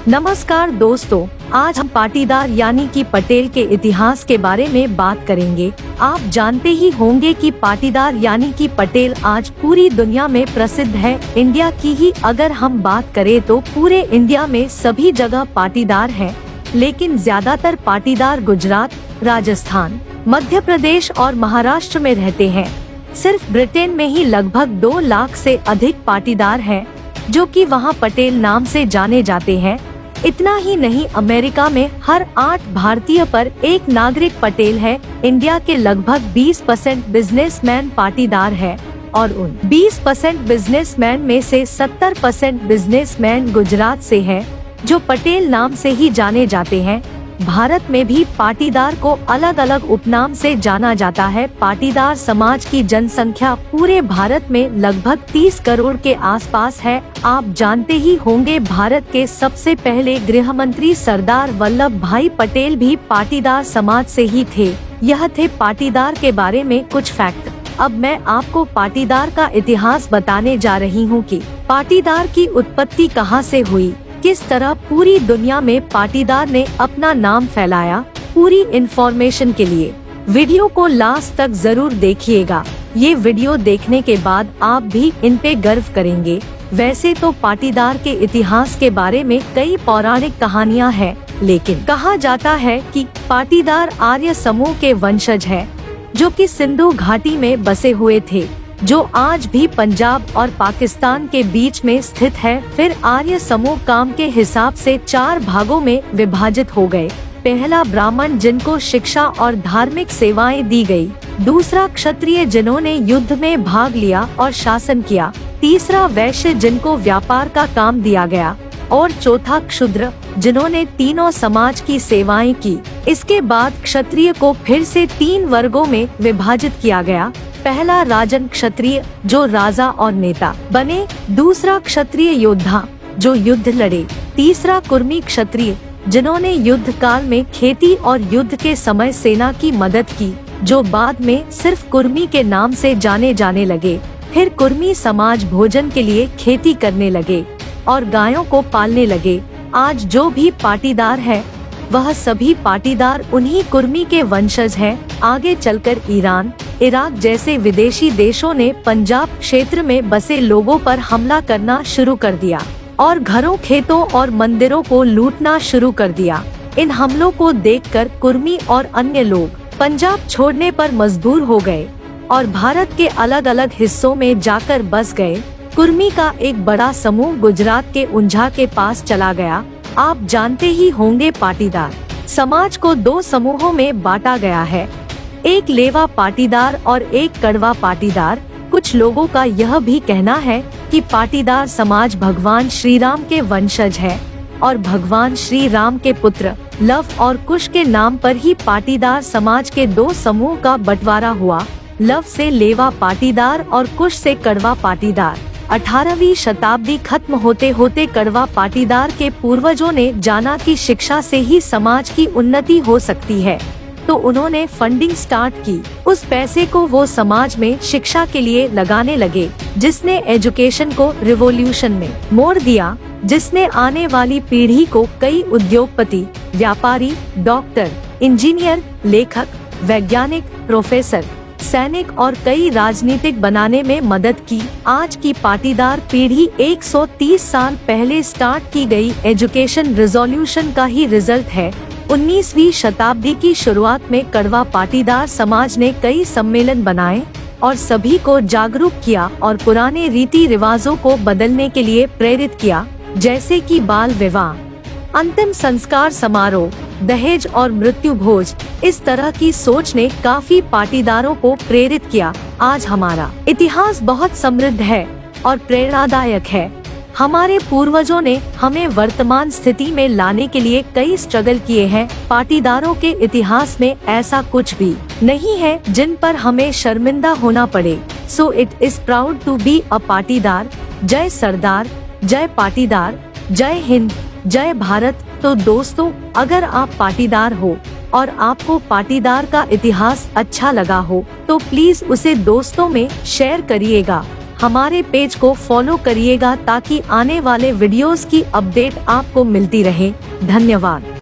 नमस्कार दोस्तों, आज हम पाटीदार यानी कि पटेल के इतिहास के बारे में बात करेंगे। आप जानते ही होंगे कि पाटीदार यानी कि पटेल आज पूरी दुनिया में प्रसिद्ध है। इंडिया की ही अगर हम बात करें तो पूरे इंडिया में सभी जगह पाटीदार हैं, लेकिन ज्यादातर पाटीदार गुजरात, राजस्थान, मध्य प्रदेश और महाराष्ट्र में रहते हैं। सिर्फ ब्रिटेन में ही लगभग 2 लाख से अधिक पाटीदार हैं, जो कि वहां पटेल नाम से जाने जाते हैं। इतना ही नहीं, अमेरिका में हर 8 भारतीय पर एक नागरिक पटेल है। इंडिया के लगभग 20% बिजनेसमैन पाटीदार है और उन 20% बिजनेसमैन में से 70% बिजनेसमैन गुजरात से हैं, जो पटेल नाम से ही जाने जाते हैं। भारत में भी पाटीदार को अलग अलग उपनाम से जाना जाता है। पाटीदार समाज की जनसंख्या पूरे भारत में लगभग 30 करोड़ के आसपास है। आप जानते ही होंगे, भारत के सबसे पहले गृह मंत्री सरदार वल्लभ भाई पटेल भी पाटीदार समाज से ही थे। यह थे पाटीदार के बारे में कुछ फैक्ट। अब मैं आपको पाटीदार का इतिहास बताने जा रही हूँ कि पाटीदार की उत्पत्ति कहाँ से हुई, किस तरह पूरी दुनिया में पाटीदार ने अपना नाम फैलाया। पूरी इन्फॉर्मेशन के लिए वीडियो को लास्ट तक जरूर देखिएगा। ये वीडियो देखने के बाद आप भी इन पे गर्व करेंगे। वैसे तो पाटीदार के इतिहास के बारे में कई पौराणिक कहानियां हैं, लेकिन कहा जाता है कि पाटीदार आर्य समूह के वंशज हैं, जो कि सिंधु घाटी में बसे हुए थे, जो आज भी पंजाब और पाकिस्तान के बीच में स्थित है। फिर आर्य समूह काम के हिसाब से 4 भागों में विभाजित हो गए। पहला ब्राह्मण, जिनको शिक्षा और धार्मिक सेवाएं दी गई। दूसरा क्षत्रिय, जिन्होंने युद्ध में भाग लिया और शासन किया। तीसरा वैश्य, जिनको व्यापार का काम दिया गया। और चौथा क्षुद्र, जिन्होंने तीनों समाज की सेवाएं की। इसके बाद क्षत्रिय को फिर से 3 वर्गों में विभाजित किया गया। पहला राजन क्षत्रिय, जो राजा और नेता बने। दूसरा क्षत्रिय योद्धा, जो युद्ध लड़े। तीसरा कुर्मी क्षत्रिय, जिन्होंने युद्ध काल में खेती और युद्ध के समय सेना की मदद की, जो बाद में सिर्फ कुर्मी के नाम से जाने लगे। फिर कुर्मी समाज भोजन के लिए खेती करने लगे और गायों को पालने लगे। आज जो भी पाटीदार है, वह सभी पाटीदार उन्हीं कुर्मी के वंशज हैं। आगे चलकर ईरान, इराक जैसे विदेशी देशों ने पंजाब क्षेत्र में बसे लोगों पर हमला करना शुरू कर दिया और घरों, खेतों और मंदिरों को लूटना शुरू कर दिया। इन हमलों को देखकर कुर्मी और अन्य लोग पंजाब छोड़ने पर मजबूर हो गए और भारत के अलग अलग हिस्सों में जाकर बस गए। कुर्मी का एक बड़ा समूह गुजरात के उंझा के पास चला गया। आप जानते ही होंगे, पाटीदार समाज को 2 समूहों में बांटा गया है, एक लेवा पाटीदार और एक कड़वा पाटीदार। कुछ लोगों का यह भी कहना है कि पाटीदार समाज भगवान श्री राम के वंशज है और भगवान श्री राम के पुत्र लव और कुश के नाम पर ही पाटीदार समाज के 2 समूह का बंटवारा हुआ। लव से लेवा पाटीदार और कुश से कड़वा पाटीदार। 18वीं शताब्दी खत्म होते होते कड़वा पाटीदार के पूर्वजों ने जाना कि शिक्षा से ही समाज की उन्नति हो सकती है, तो उन्होंने फंडिंग स्टार्ट की। उस पैसे को वो समाज में शिक्षा के लिए लगाने लगे, जिसने एजुकेशन को रिवॉल्यूशन में मोड़ दिया, जिसने आने वाली पीढ़ी को कई उद्योगपति, व्यापारी, डॉक्टर, इंजीनियर, लेखक, वैज्ञानिक, प्रोफेसर, सैनिक और कई राजनीतिक बनाने में मदद की। आज की पाटीदार पीढ़ी 130 साल पहले स्टार्ट की गई एजुकेशन रिवॉल्यूशन का ही रिजल्ट है। 19वीं शताब्दी की शुरुआत में कड़वा पाटीदार समाज ने कई सम्मेलन बनाए और सभी को जागरूक किया और पुराने रीति रिवाजों को बदलने के लिए प्रेरित किया, जैसे कि बाल विवाह, अंतिम संस्कार समारोह, दहेज और मृत्यु भोज। इस तरह की सोच ने काफी पाटीदारों को प्रेरित किया। आज हमारा इतिहास बहुत समृद्ध है और प्रेरणादायक है। हमारे पूर्वजों ने हमें वर्तमान स्थिति में लाने के लिए कई स्ट्रगल किए हैं। पाटीदारों के इतिहास में ऐसा कुछ भी नहीं है जिन पर हमें शर्मिंदा होना पड़े। So it is proud to be a Patidar. जय सरदार, जय पाटीदार, जय हिंद, जय भारत। तो दोस्तों, अगर आप पाटीदार हो और आपको पाटीदार का इतिहास अच्छा लगा हो, तो प्लीज उसे दोस्तों में शेयर करिएगा। हमारे पेज को फॉलो करिएगा ताकि आने वाले वीडियोस की अपडेट आपको मिलती रहे। धन्यवाद।